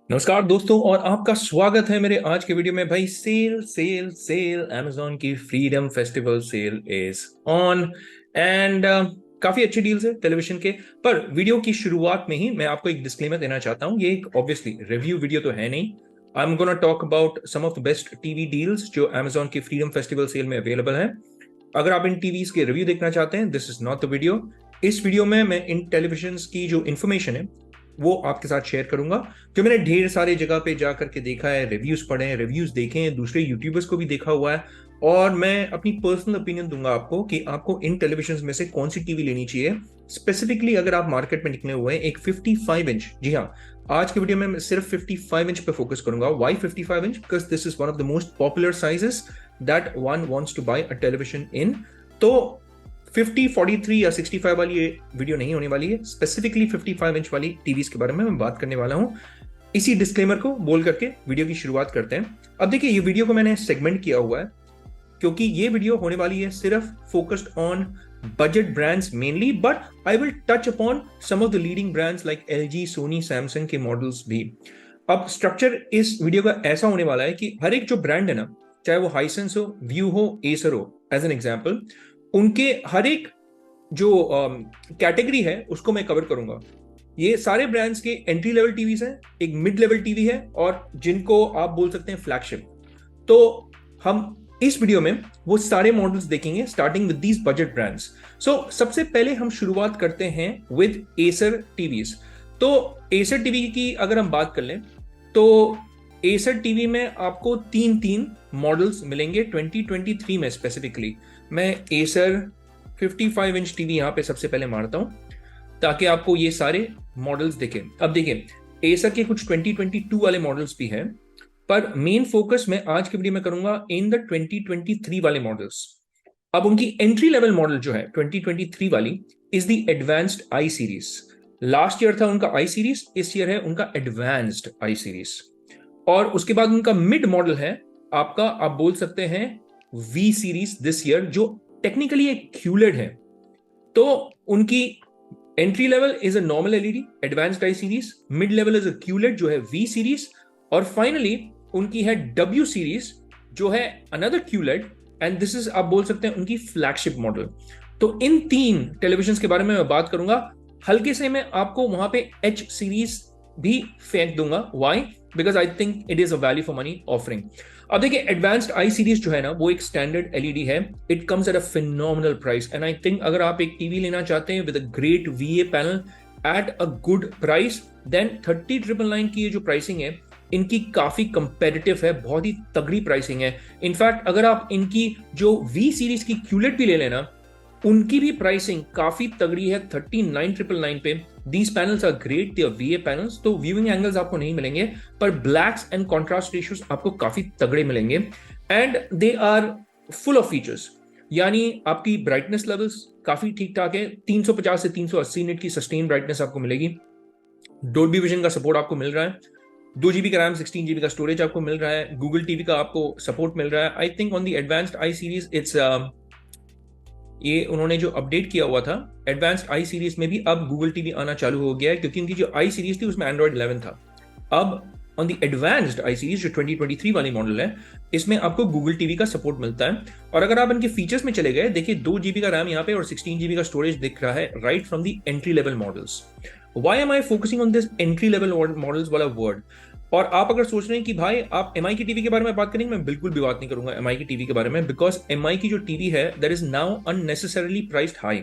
नमस्कार दोस्तों, और आपका स्वागत है मेरे आज के वीडियो में। भाई सेल सेल सेल Amazon की freedom festival sale is on and काफी अच्छी डील्स है टेलीविजन के। पर वीडियो की शुरुआत में ही मैं आपको एक डिस्क्लेमर देना चाहता हूँ। ये एक ऑब्वियसली रिव्यू वीडियो तो है नहीं। I am gonna talk about some of the best TV deals जो Amazon की फ्रीडम फेस्टिवल सेल में अवेलेबल है। अगर आप इन टीवीज के रिव्यू देखना चाहते हैं, this is not the video. इस वीडियो में मैं इन टेलीविजन की जो इन्फॉर्मेशन है वो आपके साथ शेयर करूंगा, जो मैंने ढेर सारे जगह पे जा करके देखा है, रिव्यूज पढ़े हैं, रिव्यूज देखे हैं, दूसरे यूट्यूबर्स को भी देखा हुआ है। और मैं अपनी पर्सनल ओपिनियन दूंगा आपको कि आपको इन टेलीविजन में से कौन सी टीवी लेनी चाहिए। स्पेसिफिकली अगर आप मार्केट में निकले हुए हैं एक 55 इंच, जी हाँ, आज के वीडियो में मैं सिर्फ 55 इंच पे फोकस करूंगा। Why 55 inch? Because this is one of the most popular sizes that one wants to buy a television in. तो 50, 43 या 65 वाली ये वीडियो नहीं होने वाली है। स्पेसिफिकली 55 इंच वाली टीवीज के बारे में मैं बात करने वाला हूं। इसी डिस्क्लेमर को बोल करके वीडियो की शुरुआत करते हैं। अब देखिए, ये वीडियो को मैंने सेगमेंट किया हुआ है क्योंकि ये वीडियो होने वाली है सिर्फ focused on budget brands mainly, but I will touch upon some of the leading brands like LG, Sony, Samsung के मॉडल्स भी। अब स्ट्रक्चर इस वीडियो का ऐसा होने वाला है कि हर एक जो ब्रांड है ना, चाहे वो हाइसेंस हो, व्यू हो, एसर हो, एज एन एग्जाम्पल, उनके हर एक जो कैटेगरी है उसको मैं कवर करूंगा। ये सारे ब्रांड्स के एंट्री लेवल टीवीज हैं, एक मिड लेवल टीवी है, और जिनको आप बोल सकते हैं फ्लैगशिप। तो हम इस वीडियो में वो सारे मॉडल्स देखेंगे starting with these budget brands. So सबसे पहले हम शुरुआत करते हैं विद एसर टीवीज। तो एसर टीवी की अगर हम बात कर लें तो एसर टीवी में आपको तीन तीन मॉडल्स मिलेंगे 2023 में। स्पेसिफिकली मैं एसर 55 इंच टीवी यहां पे सबसे पहले मारता हूं ताकि आपको ये सारे मॉडल्स दिखें। अब देखिए, एसर के कुछ 2022 वाले मॉडल्स भी हैं, पर मेन फोकस मैं आज के वीडियो में करूंगा इन द 2023 वाले मॉडल्स। अब उनकी एंट्री लेवल मॉडल जो है 2023 वाली is the advanced I series. Last year था उनका आई सीरीज, इस ईयर है उनका एडवांस्ड आई सीरीज। और उसके बाद उनका मिड मॉडल है आपका, आप बोल सकते हैं वी सीरीज दिस ईयर, जो टेक्निकली एक क्यूलेड है। तो उनकी entry level is a normal LED advanced I series, mid level is a QLED जो है वी सीरीज, और फाइनली उनकी है डब्ल्यू सीरीज जो है another QLED, and this is आप बोल सकते हैं उनकी फ्लैगशिप मॉडल। तो इन तीन टेलीविजन के बारे में मैं बात करूंगा। हल्के से मैं आपको वहां पे एच सीरीज भी फेंक दूंगा। Why? Because I think it is a value for money offering. अब देखिए, एडवांस्ड आई सीरीज जो है ना, वो एक स्टैंडर्ड एलईडी है। It comes at a phenomenal price, and I think अगर आप एक टीवी लेना चाहते हैं with a great VA panel at a good price, then 30,999 की ये जो प्राइसिंग है इनकी काफी कंपेटिटिव है, बहुत ही तगड़ी प्राइसिंग है। इनफैक्ट अगर आप इनकी जो वी सीरीज की क्यूलेट भी ले लेना, उनकी भी प्राइसिंग काफी तगड़ी है 39,999 पे। These panels are great, they are VA panels, तो व्यूइंग एंगल्स आपको नहीं मिलेंगे, पर ब्लैक्स एंड कॉन्ट्रास्ट रेशियोज आपको काफी तगड़े मिलेंगे, and they are full of features. यानी आपकी ब्राइटनेस लेवल्स काफी ठीक ठाक है, 350 से 380 निट की सस्टेन ब्राइटनेस आपको मिलेगी। डोल्बी विजन का सपोर्ट आपको मिल रहा है, 2 GB का रैम, 16 GB का स्टोरेज आपको मिल रहा है, गूगल टीवी का आपको सपोर्ट मिल रहा है। I think on the advanced I series it's ये उन्होंने जो अपडेट किया हुआ था एडवांस्ड आई सीरीज में भी अब गूगल टीवी आना चालू हो गया है, क्योंकि उनकी जो आई सीरीज थी उसमें एंड्रॉइड 11 था। अब on the advanced I series जो 2023 वाली मॉडल है, इसमें आपको गूगल टीवी का सपोर्ट मिलता है। और अगर आप इनके फीचर्स में चले गए, देखिए 2 GB का रैम यहाँ पे और 16 GB का स्टोरेज दिख रहा है right from the entry level models. Why am I focusing on this entry level models वाला वर्ड? और आप अगर सोच रहे हैं कि भाई आप एमआई की टीवी के बारे में बात करेंगे, मैं बिल्कुल भी बात नहीं करूंगा एमआई की टीवी के बारे में, बिकॉज एमआई की जो टीवी है that is now unnecessarily priced high.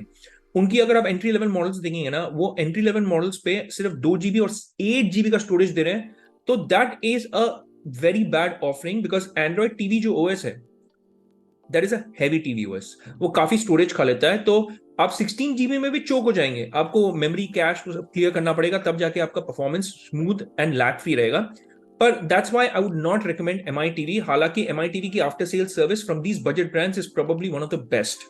उनकी अगर आप एंट्री लेवल मॉडल्स देखेंगे ना, वो एंट्री लेवल मॉडल्स पे सिर्फ 2 GB और 8 GB का स्टोरेज दे रहे हैं। तो that is a very bad offering, because Android TV जो ओएस है that is a heavy TV OS, वो काफी स्टोरेज खा लेता है। तो आप 16 GB में भी चोक हो जाएंगे, आपको मेमोरी कैश क्लियर करना पड़ेगा, तब जाके आपका performance smooth and lag free रहेगा। पर that's why I would not recommend MI TV. हालांकि एमआई टीवी की after sale service from these budget brands is probably one of the best.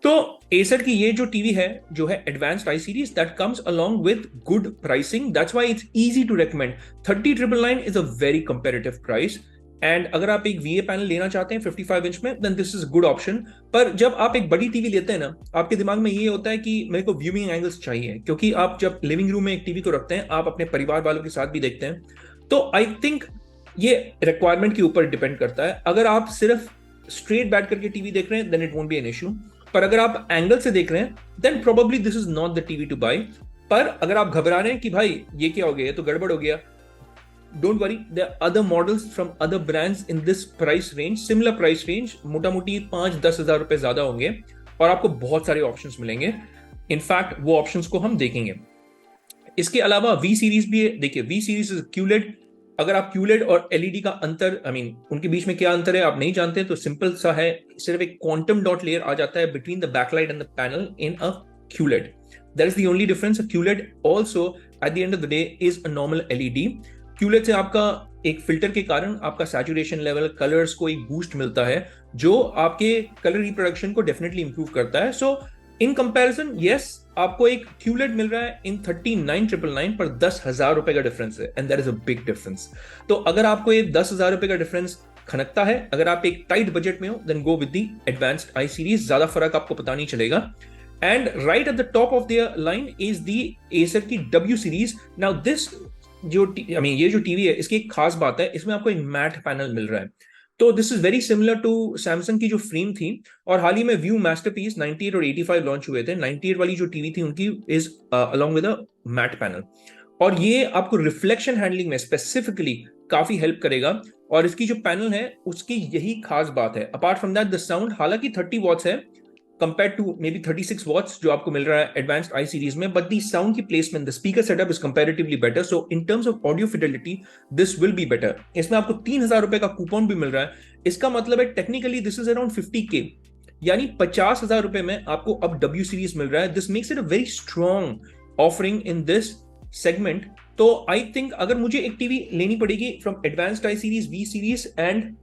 तो एसर की ये जो टीवी है जो है advanced I series, that comes along with good pricing, that's why it's easy to recommend. 30,999 is a very comparative price, and अगर आप एक वीए पैनल लेना चाहते हैं 55 इंच में, then this is good option. पर जब आप एक बड़ी टीवी लेते हैं ना, आपके दिमाग में ये होता है कि मेरे को व्यूइंग एंगल्स चाहिए, क्योंकि आप जब लिविंग रूम में एक टीवी को रखते हैं, आप अपने परिवार वालों के साथ भी देखते हैं, तो आई थिंक ये रिक्वायरमेंट के ऊपर डिपेंड करता है। अगर आप सिर्फ स्ट्रेट बैठ करके टीवी देख रहे हैं then it won't be an issue, पर अगर आप एंगल से देख रहे हैं then probably this is not the TV to buy. पर अगर आप घबरा रहे हैं कि भाई ये क्या हो गया, तो गड़बड़ हो गया, don't worry, there are other models from other brands in this price range, similar price range, मोटा मोटी 5-10 हजार रुपए ज्यादा होंगे और आपको बहुत सारे ऑप्शंस मिलेंगे। इनफैक्ट वो ऑप्शंस को हम देखेंगे। इसके अलावा वी सीरीज भी है। देखिए वी सीरीज इज क्यूलेड। अगर आप क्यूलेड और एलईडी का अंतर, आई मीन उनके बीच में क्या अंतर है आप नहीं जानते, तो सिंपल सा है, सिर्फ एक क्वांटम डॉट लेयर आ जाता है between the backlight and the panel in a QLED. That is the only difference. A QLED also at the end of the day is a normal LED. QLED से आपका एक filter के कारण आपका saturation level, colours को एक boost मिलता है जो आपके कलर रिप्रोडक्शन को डेफिनेटली इंप्रूव करता है। सो इन कंपैरिजन यस, आपको एक QLED मिल रहा है इन 39,999 पर 10,000 रुपए का डिफरेंस है, and that is a big difference. तो अगर आपको ये 10,000 रुपए का डिफरेंस खनकता है, अगर आप एक टाइट बजट में हो, then go with the advanced I series, ज्यादा फर्क आपको पता नहीं चलेगा। And right at the top of their line is the Acer की W series. Now this ये जो टीवी है इसकी एक खास बात है, इसमें आपको एक मैट पैनल मिल रहा है। तो this is very similar to Samsung की जो फ्रेम थी, और हाल ही में व्यू मास्टरपीस 98 और 85 लॉन्च हुए थे। 98 वाली जो टीवी थी उनकी is along with a matte panel, और ये आपको रिफ्लेक्शन हैंडलिंग में स्पेसिफिकली काफी हेल्प करेगा। और इसकी जो पैनल है उसकी यही खास बात है। Apart from that the sound हालांकि 30 वॉट्स है compared to maybe 36 watts जो आपको मिल रहा है एडवांस्ड आई सीरीज में, but the sound की placement, the speaker setup is comparatively better, so in terms of audio fidelity this will be better। इसमें आपको 3,000 रुपए का कूपन भी मिल रहा है। इसका मतलब है technically this is around 50K, यानी 50,000 रुपए में आपको अब W सीरीज मिल रहा है। This makes it a very strong offering in this segment. तो आई थिंक अगर मुझे एक टीवी लेनी पड़ेगी from advanced I series, V series and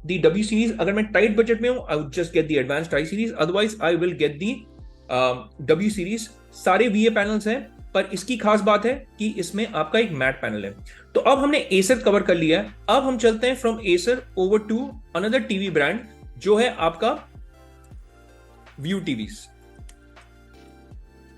the W series, अगर मैं टाइट बजट में हूं I would just get the advanced I series, otherwise I will get the W series। सारे VA पैनल्स हैं, पर इसकी खास बात है कि इसमें आपका एक मैट पैनल है। तो अब हमने Acer कवर कर लिया है, अब हम चलते हैं from Acer over to another TV brand जो है आपका View TVs,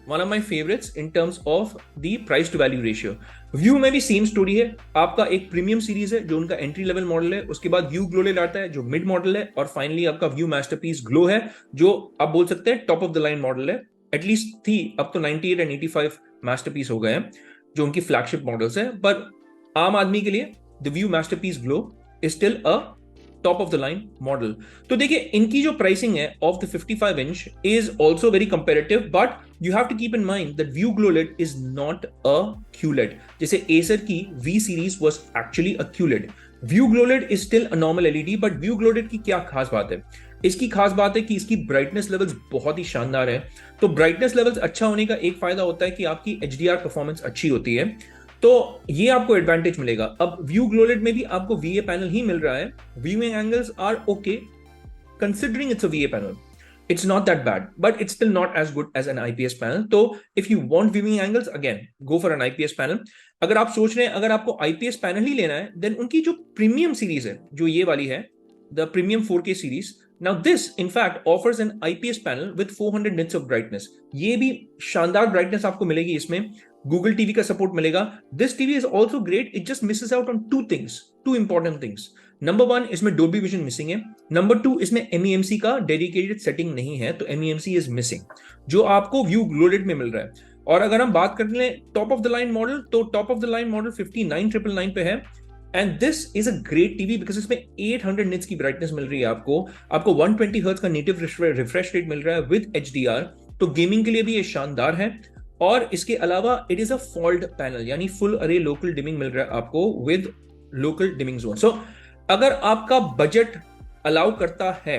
one of my favorites in terms of the price to value ratio। View में भी सेम स्टोरी है। आपका एक प्रीमियम सीरीज है जो उनका एंट्री लेवल मॉडल है, उसके बाद व्यू ग्लोलेड आता है जो मिड मॉडल है, और फाइनली आपका व्यू मास्टरपीस ग्लो है जो आप बोल सकते हैं top of the line model है। एटलीस्ट थी, अब तो 98 एंड 85 मास्टरपीस हो गए हैं जो उनकी फ्लैगशिप मॉडल्स है, पर आम आदमी के लिए the Vu Masterpiece Glo is still a top of the line model. तो देखिए इनकी जो प्राइसिंग है of the 55 inch is also very comparative, but you have to keep in mind that Vu GloLED is not a QLED। जैसे Acer की V series was actually a QLED, Vu GloLED is still a normal LED। But Vu GloLED की क्या खास बात है? इसकी खास बात है कि इसकी ब्राइटनेस लेवल्स बहुत ही शानदार है। तो ब्राइटनेस लेवल्स अच्छा होने का एक फायदा होता है कि आपकी HDR परफॉर्मेंस अच्छी होती है, तो ये आपको एडवांटेज मिलेगा। अब व्यू ग्लोलेड में भी आपको VA पैनल ही मिल रहा है। Viewing angles are okay considering it's a VA पैनल, it's not that bad, but it's still not as good as an IPS panel। तो if you want viewing angles, again go for an IPS panel। अगर आप सोच रहे हैं अगर आपको IPS panel ही लेना है, देन उनकी जो प्रीमियम सीरीज है जो ये वाली है, the premium 4K series, now this in fact offers an IPS panel with 400 nits of brightness। ये भी शानदार ब्राइटनेस आपको मिलेगी इसमें, गूगल टीवी का सपोर्ट मिलेगा। This TV is also great, it just Mrs out on two important things. Number 1, इसमें Dolby vision missing है। नंबर 2, इसमें MEMC का डेडिकेटेड सेटिंग नहीं है, तो MEMC इज मिसिंग जो आपको व्यू ग्लोलेड में मिल रहा है। और अगर हम बात कर लें top of the line model, तो top of the line model 59,999 पे है, and this is a great TV because इसमें 800 निट्स की ब्राइटनेस मिल रही है आपको 120 हर्ट्ज का नेटिव रिफ्रेश रेट मिल रहा है विद HDR। तो गेमिंग के लिए भी ये शानदार है। और इसके अलावा it is a fold panel, यानी फुल अरे लोकल डिमिंग मिल रहा है आपको विद लोकल डिमिंग जोन। सो अगर आपका बजट अलाउ करता है,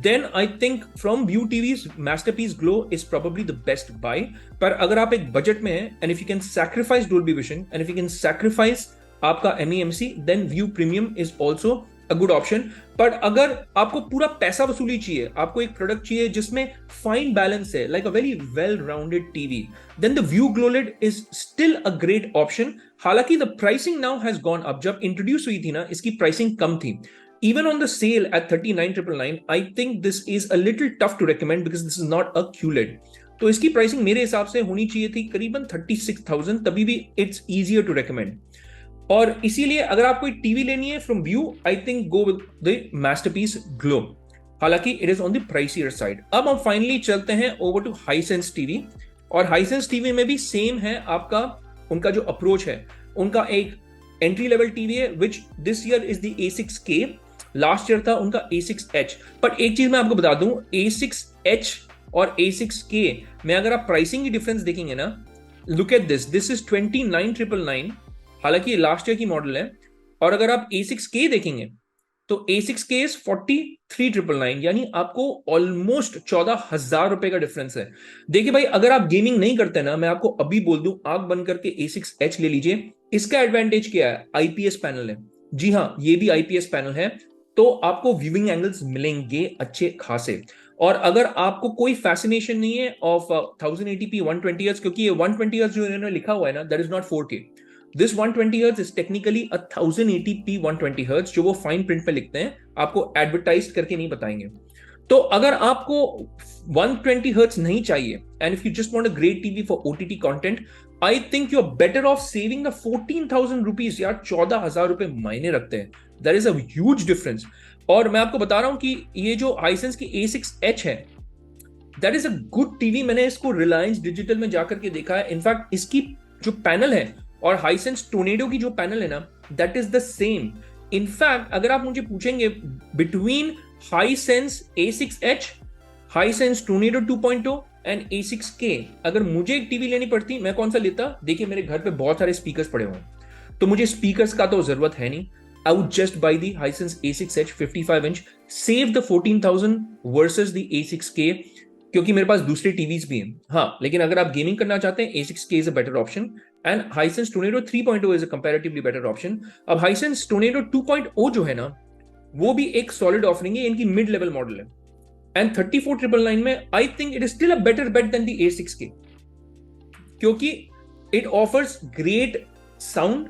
then I think from View TV's Masterpiece Glow is probably the best buy। पर अगर आप एक बजट में हैं and if you can sacrifice Dolby Vision and if you can sacrifice आपका MEMC, then View Premium is also a good option। पर अगर आपको पूरा पैसा वसूली चाहिए, आपको एक प्रोडक्ट चाहिए जिसमें फाइन बैलेंस है, like a very well rounded TV, then the View GlowLED is still a great option। हालांकि the pricing now has gone up। जब इंट्रोड्यूस हुई थी ना, इसकी प्राइसिंग कम थी। Even on the sale at 39,999, I think this is a little tough to recommend because this is not a QLED। तो इसकी pricing मेरे हिसाब से होनी चाहिए थी करीबन 36,000, तभी भी it's easier to recommend। और इसीलिए अगर आप कोई टीवी लेनी है from Vu, I think go with the Masterpiece Glo, हालांकि it is on the pricier side. अब हम फाइनली चलते हैं ओवर टू हाइसेंस टीवी, और हाइसेंस टीवी में भी सेम है आपका, उनका जो अप्रोच है, उनका एक एंट्री लेवल टीवी है which this year is the A6K, last year था उनका A6H। पर एक चीज मैं आपको बता दूं, A6H और A6K में अगर आप प्राइसिंग की डिफरेंस देखेंगे ना, लुक एट दिस इज 29,999, हालांकि लास्ट ईयर की मॉडल है। और अगर आप A6K देखेंगे तो A6K इज 43,999, यानी आपको ऑलमोस्ट 14,000 रुपए का डिफरेंस है। देखिए भाई, अगर आप गेमिंग नहीं करते ना, मैं आपको अभी बोल दूं, आंख बंद करके A6H ले लीजिए। इसका एडवांटेज क्या है? आईपीएस पैनल है। जी हाँ, ये भी आईपीएस पैनल है, तो आपको व्यूइंग एंगल्स मिलेंगे अच्छे खासे। और अगर आपको कोई फैसिनेशन नहीं है ऑफ 1080p 120 हर्ट्ज, क्योंकि ये 120 हर्ट्ज जो इन्होंने लिखा हुआ है ना, that is not 4K। This 120 hertz is technically 1080p 120 hertz, जो वो फाइन प्रिंट पे लिखते हैं, आपको एडवर्टाइज करके नहीं बताएंगे। तो अगर आपको 120 हर्ट्ज नहीं चाहिए, and if you just want a great TV for OTT content, I think you are better off saving the 14,000 rupees. यार 14,000 रुपए मायने रखते हैं, there is a huge difference. और मैं आपको बता रहा हूं कि ये जो हाइसेंस की A6H है, that is a good TV. मैंने इसको रिलायंस डिजिटल में जाकर के देखा है। इनफैक्ट इसकी जो पैनल है और हाइसेंस टोर्नेडो की जो पैनल है ना, that is the same. In fact अगर आप मुझे पूछेंगे between Hisense A6H, Hisense tornado 2.0 and A6K, अगर मुझे एक टीवी लेनी पड़ती, मैं कौन सा लेता? देखिए, मेरे घर पे बहुत सारे स्पीकर्स पड़े हुए हैं, तो मुझे स्पीकर्स का तो जरूरत है नहीं। I would just buy the Hisense A6H 55 inch, save the 14,000 versus the A6K, क्योंकि मेरे पास दूसरे टीवीज भी हैं। हाँ, लेकिन अगर आप गेमिंग करना चाहते हैं, A6K is a better option and Hisense Tornado 3.0 is a comparatively better option। अब Hisense Tornado 2.0 जो है ना, वो भी एक सॉलिड ऑफरिंग है, इनकी मिड लेवल मॉडल है, एंड 34,999 में I think it is still a better bet than the A6K, क्योंकि it offers great sound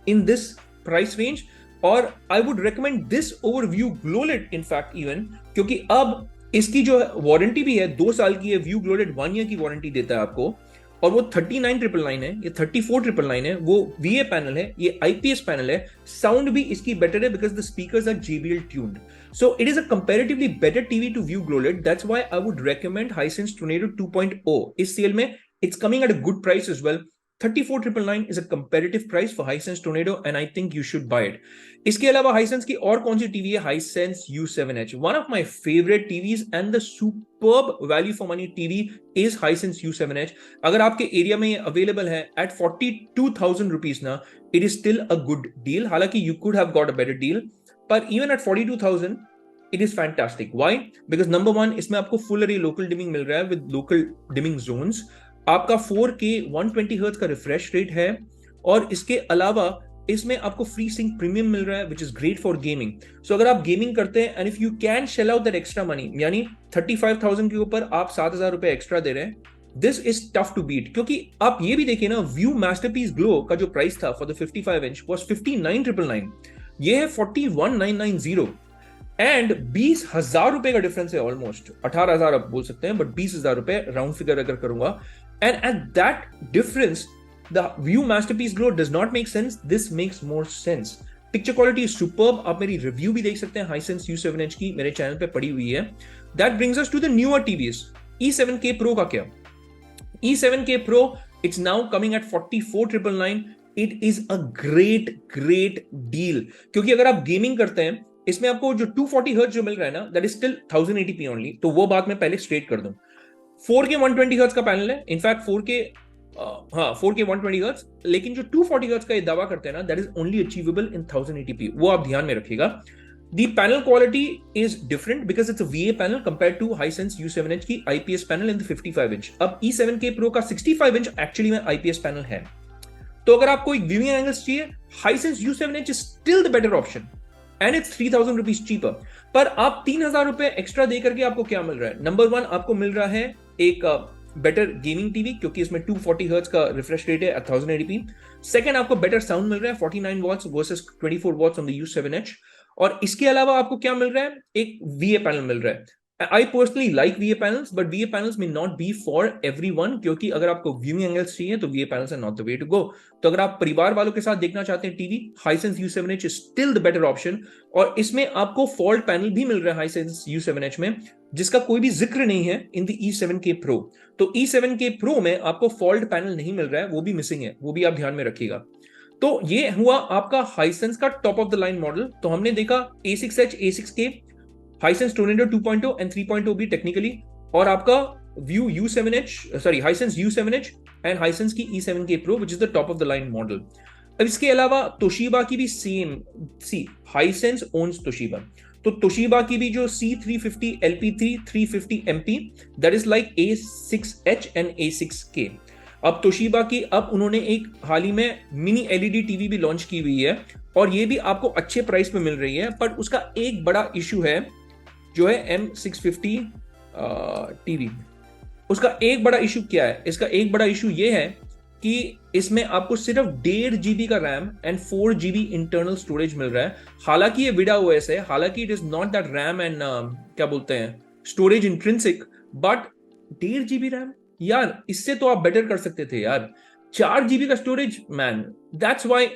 in this price range. और I would recommend this over Vu GloLED in fact even, क्योंकि अब इसकी जो warranty भी है 2 साल की है। व्यू ग्लोलेट 1 ईयर की वारंटी देता है आपको, और वो 39,999 है, ये 34,999 है। वो VA पैनल है, ये IPS पैनल है। साउंड भी इसकी बेटर है because the speakers are JBL tuned, so it is a comparatively better TV to view GLOLED। That's why I would recommend Hisense Tornado 2.0 इस सेल में। It's coming at a good price as well। 34,999 is a competitive price for Hisense Tornado and I think you should buy it। इसके अलावा Hisense की और कौन सी TV है? Hisense U7H, one of my favorite TVs and the superb value for money TV is Hisense U7H। अगर आपके area में ये अवेलेबल है at 42,000 रुपीज ना, it is still a good deal। हालांकि you could have got a better deal, पर even at 42,000 it is fantastic। Why? Because number one, इसमें आपको full array local dimming मिल रहा है with local dimming zones। आपका 4K 120 hertz का refresh rate है, और इसके अलावा इसमें आपको फ्री सिंक प्रीमियम मिल रहा है which is great for gaming. So अगर आप गेमिंग करते हैं and if you can shell out that extra money, यानी 35,000 के ऊपर आप 7,000 रुपए एक्स्ट्रा दे रहे हैं, this is tough to beat. क्योंकि आप ये भी देखिए ना, व्यू मास्टरपीस ग्लो का जो प्राइस था फॉर द 55 इंच वॉज 59,999, ये है 41,990, एंड 20,000 रुपए का डिफरेंस है, ऑलमोस्ट 18,000 आप बोल सकते हैं, बट 20,000 रुपए राउंड फिगर अगर करूंगा। And at that difference, the View Masterpiece Glow does not make sense. This makes more sense. Picture quality is superb. आप मेरी रिव्यू भी देख सकते हैं Hisense U7H की, मेरे चैनल पे पड़ी हुई है। That brings us to the newer TVs। E7K Pro का क्या? E7K Pro, it's now coming at 44,999। It is a great deal, क्योंकि अगर आप गेमिंग करते हैं, इसमें आपको जो 240 हर्ट्ज जो मिल रहा है ना, that is still 1080p only। तो वो बात मैं पहले स्ट्रेट कर दूं। 4K 120 हर्ट्ज का पैनल है, इनफैक्ट 4K 120 हर्ट्ज, लेकिन जो 240 हर्ट्ज का ये दावा करते हैं ना, that is only achievable in 1080p। वो आप ध्यान में रखिएगा। The panel quality is different because it's a VA panel compared to Hisense U7H की IPS panel in the 55 inch. अब E7K Pro का 65 इंच एक्चुअली में IPS पैनल है। तो अगर आपको एक व्यूइंग एंगल्स चाहिए, Hisense U7H is still the better option and it's 3,000 rupees cheaper. पर आप 3,000 रुपए एक्स्ट्रा दे करके आपको क्या मिल रहा है? नंबर वन, आपको मिल रहा है एक बेटर गेमिंग टीवी, क्योंकि इसमें 240 हर्ट्ज का रिफ्रेश रेट है 1080p। सेकंड, आपको बेटर साउंड मिल रहा है 49 watts versus 24 watts on the U7H। और इसके अलावा आपको क्या मिल रहा है? एक VA पैनल मिल रहा है। I personally like VA panels, but VA panels may not be for everyone, क्योंकि अगर आपको viewing angles चाहिए तो VA panels are not the way to go. तो अगर आप परिवार वालों के साथ देखना चाहते हैं TV, Hisense U7H is still the better option. और इसमें आपको fault panel भी मिल रहा है Hisense U7H में, जिसका कोई भी जिक्र नहीं है in the E7K Pro. तो E7K Pro में आपको fault panel नहीं मिल रहा है, वो भी मिसिंग है, वो भी आप ध्यान में रखिएगा. तो ये हुआ आपका Hisense का top of the line model. तो हमने देखा A6H, A6K, Hisense Tornado 2.0 and 3.0 भी टेक्निकली, और आपका View U7H, sorry Hisense U7H and Hisense की E7K Pro which is the top of the line model. अब इसके अलावा Toshiba की भी सेम, सी Hisense owns Toshiba, तो Toshiba की भी जो C350 LP3 350 MP that is like A6H and A6K. अब Toshiba की अब उन्होंने एक हाल ही में मिनी एलईडी टीवी भी लॉन्च की हुई है, और ये भी आपको अच्छे प्राइस पे मिल रही है, पर उसका एक बड़ा इशू है जो है M650 टीवी. उसका एक बड़ा इशू क्या है? इसका एक बड़ा इशू ये है कि इसमें आपको सिर्फ 1.5 GB का RAM and 4 GB internal storage मिल रहा है. हालांकि ये विडा ओएस है, हालांकि it is not that RAM and क्या बोलते हैं storage intrinsic, but 1.5 GB RAM यार, इससे तो आप बेटर कर सकते थे यार. 4 GB का storage man, that's why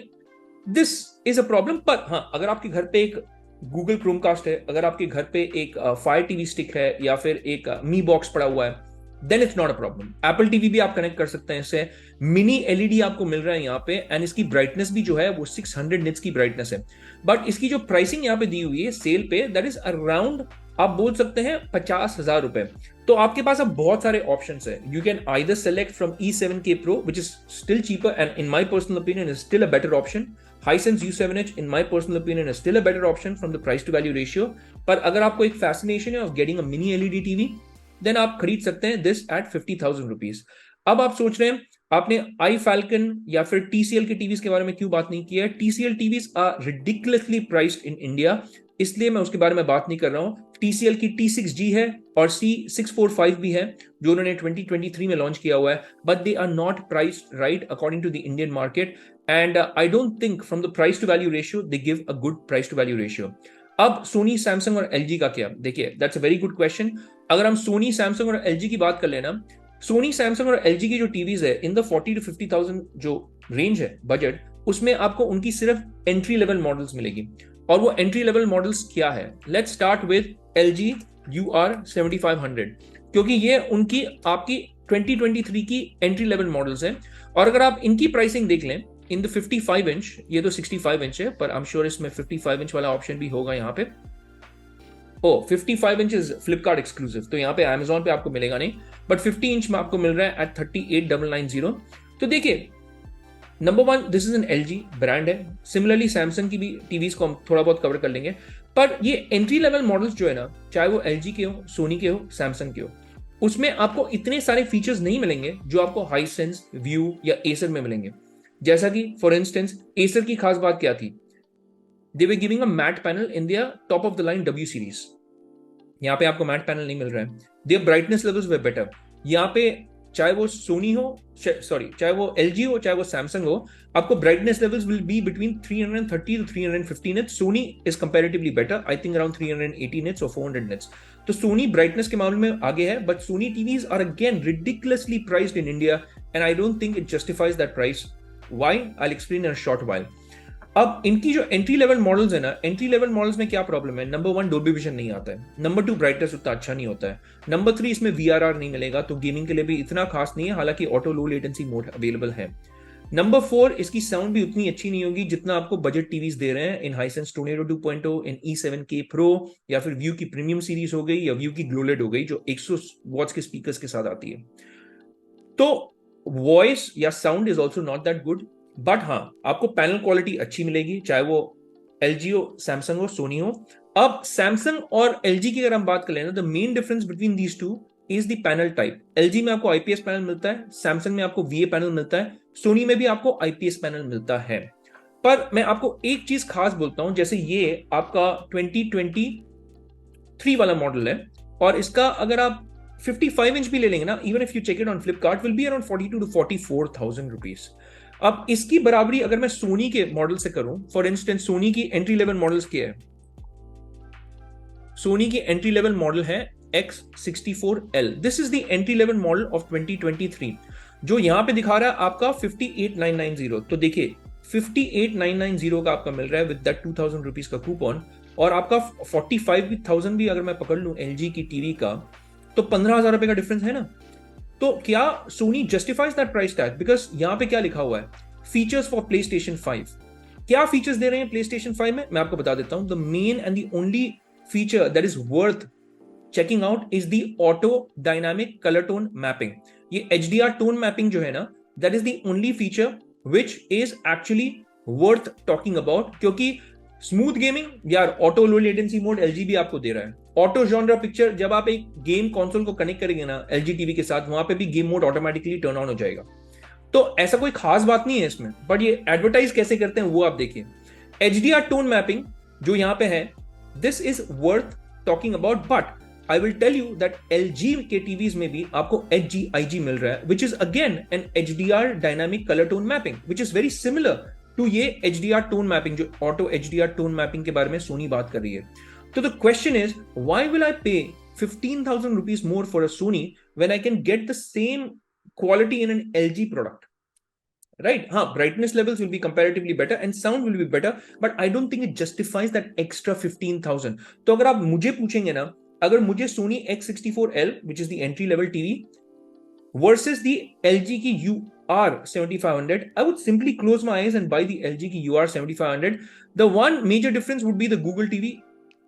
this is a problem. पर हाँ, अगर आपके घर पे एक गूगल क्रोमकास्ट है, अगर आपके घर पे एक फायर टीवी स्टिक है या फिर एक मी बॉक्स पड़ा हुआ है, then it's not a problem. Apple TV भी आप कनेक्ट कर सकते हैं इससे. मिनी एलईडी आपको मिल रहा है यहाँ पे, एंड इसकी ब्राइटनेस भी जो है वो 600 निट्स की ब्राइटनेस है. बट इसकी जो प्राइसिंग यहाँ पे दी हुई है सेल पे, दैट इज अराउंड आप बोल सकते हैं 50,000 रुपए. तो आपके पास अब बहुत सारे ऑप्शंस है. You can either select from E7K Pro which is still cheaper and in my personal opinion is still a better option. Hisense U7H in my personal opinion is still a better option from the price to value ratio. पर अगर आपको एक fascination है of getting a mini LED TV, then आप खरीद सकते हैं this at 50,000 rupees. अब आप सोच रहे हैं आपने iFalcon या फिर TCL के टीवीज के बारे में क्यों बात नहीं किया है? TCL TVs are ridiculously priced in India, इसलिए मैं उसके बारे में बात नहीं कर रहा हूं. TCL की T6G है और C645 भी है जो उन्होंने 2023 में लॉन्च किया हुआ है, but they are not priced right according to the Indian market, and I don't think from the price to value ratio they give a good price to value ratio. अब Sony, Samsung और LG का क्या? देखिए, that's a very good question. अगर हम Soni, Samsung और LG की बात कर लेना, सोनी, सैमसंग और एलजी की जो टीवीज है इन द 40 to 50,000 जो रेंज है बजट, उसमें आपको उनकी सिर्फ एंट्री लेवल मॉडल्स मिलेगी. और वो एंट्री लेवल मॉडल्स क्या है? Let's start with LG UR7500, क्योंकि ये उनकी आपकी 2023 की एंट्री लेवल मॉडल्स हैं. और अगर आप इनकी प्राइसिंग देख लें इन द 55 इंच, ये तो 65 इंच है, पर आई एम श्योर इसमें 55 इंच वाला ऑप्शन भी होगा यहाँ पे. ओ 55 इंच इज फ्लिपकार्ट एक्सक्लूसिव, तो यहाँ पे Amazon पे आपको मिलेगा नहीं, बट 50 इंच में आपको मिल रहा है एट 38,990. तो देखिए, number one, this is an LG brand है. सिमिलरली सैमसंग की भी टीवीज को हम थोड़ा बहुत कवर कर लेंगे, पर ये एंट्री लेवल मॉडल्स जो है ना, चाहे वो LG के हो, सोनी के हो, सैमसंग के हो, उसमें आपको इतने सारे फीचर्स नहीं मिलेंगे जो आपको हाइसेंस, व्यू या एसर में मिलेंगे. जैसा कि फॉर इंस्टेंस एसर की खास बात क्या थी? They were giving a matte panel in their top of the line W series. यहाँ पे आपको मैट पैनल नहीं मिल रहा है. Their brightness levels were better. यहाँ पे चाहे वो सोनी हो, सॉरी चाहे वो LG हो, चाहे वो सैमसंग हो, आपको brightness levels will be between 330 to 350 nits. Soni is comparatively better, I think around 380 nits और 400 nits. तो सोनी ब्राइटनेस के मामले में आगे है, but Sony TVs are again ridiculously priced in India and I don't think it justifies that price. Why? I'll explain in a short while. अब इनकी जो एंट्री लेवल मॉडल्स है ना, एंट्री लेवल मॉडल्स में क्या प्रॉब्लम है? Number one, Dolby vision नहीं आता है. नंबर टू, ब्राइटनेस उतना अच्छा नहीं होता है. नंबर थ्री, इसमें VRR नहीं मिलेगा, तो गेमिंग के लिए भी इतना खास नहीं है, हालांकि auto low latency mode available है. नंबर फोर, इसकी साउंड भी उतनी अच्छी नहीं होगी जितना आपको बजट टीवीज दे रहे हैं इन Hisense Tornado 2.0, इन E7K Pro, या फिर व्यू की प्रीमियम सीरीज हो गई, या व्यू की ग्लोलेड हो गई जो 100 वॉट्स के स्पीकर्स के साथ आती है. तो वॉइस या sound is also not that good, but हाँ, आपको पैनल क्वालिटी अच्छी मिलेगी, चाहे वो LG हो, सैमसंग हो, सोनी हो. अब सैमसंग और LG की अगर हम बात कर लेना, the main difference between these two is the panel type. LG में आपको IPS पैनल मिलता है, सैमसंग में आपको VA पैनल मिलता है, सोनी में भी आपको IPS पैनल मिलता है. पर मैं आपको एक चीज खास बोलता हूं, जैसे ये आपका 2023 वाला मॉडल है, और इसका अगर आप 55 इंच भी ले लेंगे ना, even if you check it on Flipkart, will be around 42 to 44,000 rupees. अब इसकी बराबरी अगर मैं सोनी के मॉडल से करूं, फॉर इंस्टेंस सोनी की एंट्री लेवल मॉडल्स क्या है? सोनी की एंट्री लेवल मॉडल है X64L. This is the entry level model of 2023. जो यहाँ पे दिखा रहा है आपका 58,990. तो देखिए 58,990 का आपका मिल रहा है विद दैट 2,000 रुपीज का कूपन, और आपका 45,000 भी अगर मैं पकड़ लूं LG की टीवी का, तो 15,000 रुपए का डिफरेंस है ना. तो क्या Sony justifies that price tag? Because यहाँ पे क्या लिखा हुआ है, फीचर्स फॉर PlayStation 5. क्या फीचर्स दे रहे हैं PlayStation 5 में, मैं आपको बता देता हूं. The main and the only feature that is worth checking out is the auto dynamic colour tone mapping. ये HDR टोन मैपिंग जो है ना, that is the only feature which is actually worth talking about. क्योंकि smooth gaming यार, auto low latency mode LG भी आपको दे रहा है. ऑटो जॉनरा पिक्चर, जब आप एक गेम कंसोल को कनेक्ट करेंगे ना LG टीवी के साथ, वहां पे भी game mode automatically turn on हो जाएगा. तो ऐसा कोई खास बात नहीं है इसमें, बट ये एडवर्टाइज कैसे करते हैं वो आप देखिए. HDR टोन मैपिंग जो यहां पे है, this is worth talking about. But I will tell you that LG के टीवीज में भी आपको HGIG मिल रहा है, which is again an HDR dynamic colour tone mapping, which is very similar to ये HDR टोन मैपिंग जो auto HDR tone mapping के बारे में सोनी बात कर रही है. तो the question is, why will I pay 15,000 rupees more for a Sony when I can get the same quality in an LG product? Right? हाँ, brightness levels will be comparatively better and sound will be better, but I don't think it justifies that extra 15,000. तो अगर आप मुझे पूछेंगे ना, अगर मुझे Sony X64L, which is the entry level TV, versus the LG की UR7500, I would simply close my eyes and buy the LG की UR7500. The one major difference would be the Google TV.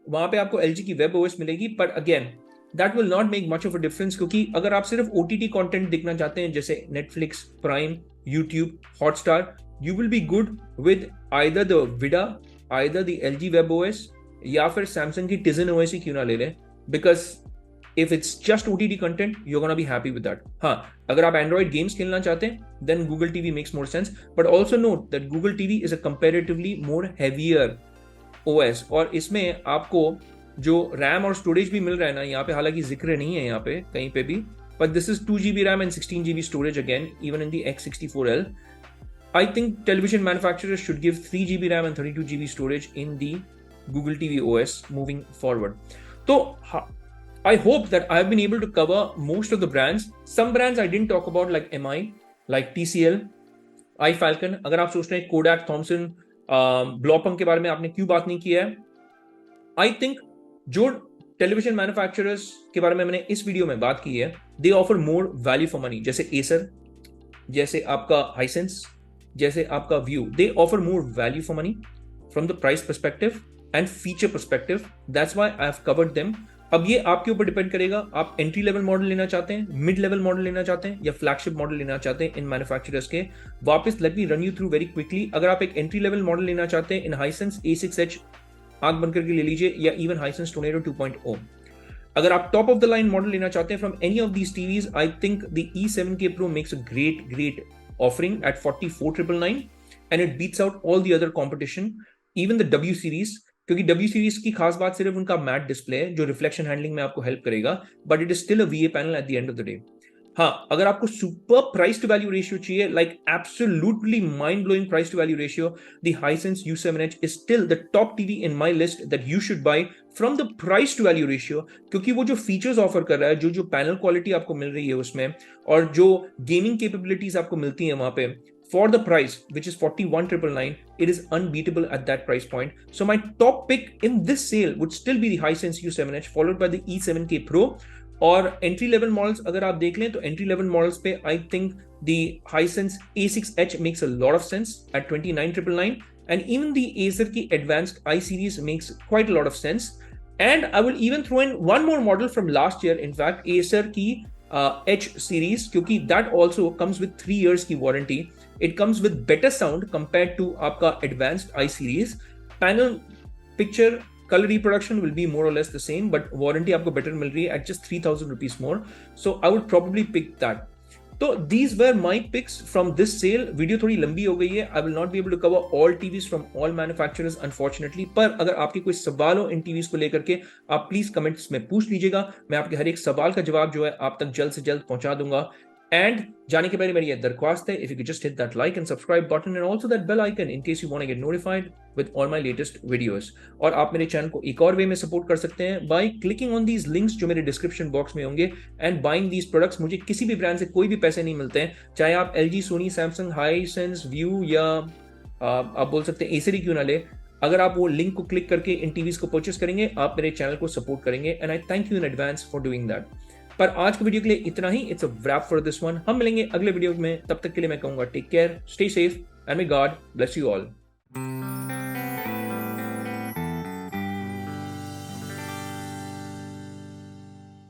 वहां पे आपको LG की web OS मिलेगी, but again that will not make much of a difference. क्योंकि अगर आप सिर्फ OTT कंटेंट देखना चाहते हैं जैसे Netflix, Prime, YouTube, Hotstar, you will be good with either the VIDA, either the LG web OS, या फिर Samsung की Tizen OS ही क्यों ना ले लें. Because if it's just OTT content, you're gonna be happy with that. हाँ, अगर आप Android games खेलना चाहते हैं, then Google TV makes more sense. But also note that Google TV is a comparatively more heavier OS, और इसमें आपको जो रैम और स्टोरेज भी मिल रहा है ना, यहाँ पे हालांकि जिक्र नहीं है यहाँ पे कहीं पे भी, but this is 2GB RAM and 16GB storage again, even in the X64L. I think television manufacturers should give 3GB RAM and 32GB storage in the Google TV OS moving forward. So I hope that I have been able to cover most of the brands. Some brands I didn't talk about, like MI, like TCL, iFalcon. अगर आप सोच रहे हैं Kodak, Thomson, Blaupunkt के बारे में आपने क्यों बात नहीं किया है, आई थिंक जो टेलीविजन मैन्युफैक्चरर्स के बारे में मैंने इस वीडियो में बात की है, दे offer more value for money. जैसे एसर, जैसे आपका हाइसेंस, जैसे आपका view, they offer more value for money from the price perspective and feature perspective. That's why I have covered them. अब ये आपके ऊपर डिपेंड करेगा, आप एंट्री लेवल मॉडल लेना चाहते हैं, मिड लेवल मॉडल लेना चाहते हैं, या फ्लैगशिप मॉडल लेना चाहते हैं इन मैन्युफैक्चरर्स के. वापस let me run you through very quickly. अगर आप एक एंट्री लेवल मॉडल लेना चाहते हैं इन हाइसेंस A6H, आंख बंद करके ले लीजिए, या इवन हाइसेंस टोर्नेडो 2.0. अगर आप top of the line model लेना चाहते हैं from any of these TVs, I think the E7K Pro makes a great offering at 44,999 and it beats out all the other competition, even the W series. क्योंकि W series की खास बात सिर्फ उनका mat display है जो reflection handling में आपको हेल्प करेगा, but it is still a VA panel at the end of the day. हाँ, अगर आपको super price to value ratio चाहिए, like absolutely mind blowing price to value ratio, the Hisense U7H is still the top TV in my list that you should buy from the price to value ratio. क्योंकि वो जो features offer कर रहा है, जो panel quality आपको मिल रही है उसमें, और जो गेमिंग कैपेबिलिटीज आपको मिलती है वहां पे, for the price, which is 41,999, it is unbeatable at that price point. So my top pick in this sale would still be the Hisense U7H, followed by the E7K Pro. और entry level models अगर आप देख लें तो entry level models पे I think the Hisense A6H makes a lot of sense at 29,999, and even the Acer की advanced I series makes quite a lot of sense. And I will even throw in one more model from last year, in fact, Acer की H series, क्योंकि that also comes with 3 years की warranty. It comes with better sound compared to आपका advanced I series. Panel picture color reproduction will be more or less the same, but warranty आपको better मिल रही है at just 3,000 rupees more. So I would probably pick that. तो these were my picks from this sale. Video थोड़ी लंबी हो गई है. I will not be able to cover all TVs from all manufacturers unfortunately. पर अगर आपके कोई सवाल हो इन TVs को लेकर के, आप प्लीज कमेंट्स में पूछ लीजिएगा. मैं आपके हर एक सवाल का जवाब जो है आप तक जल्द से जल्द पहुंचा दूंगा. एंड जाने के पहले मेरी ये दरख्वास्त है, if you just hit that like and subscribe button and also that bell icon in case you want to get notified with all my latest videos. और आप मेरे चैनल को एक और वे में सपोर्ट कर सकते हैं by clicking on these links जो मेरे डिस्क्रिप्शन बॉक्स में होंगे एंड बाइंग दीज प्रोडक्ट्स। मुझे किसी भी ब्रांड से कोई भी पैसे नहीं मिलते हैं, चाहे आप LG, Sony, Samsung, Hisense, Vu या आप बोल सकते हैं एसरी क्यों ना ले। अगर आप वो लिंक को क्लिक करके इन टीवीज को परचेस करेंगे, आप मेरे चैनल को सपोर्ट करेंगे and I thank you in advance for doing that. पर आज के वीडियो के लिए इतना ही। It's a wrap for this one. हम मिलेंगे अगले वीडियो में, तब तक के लिए मैं कहूंगा take care, stay safe and may God bless you all.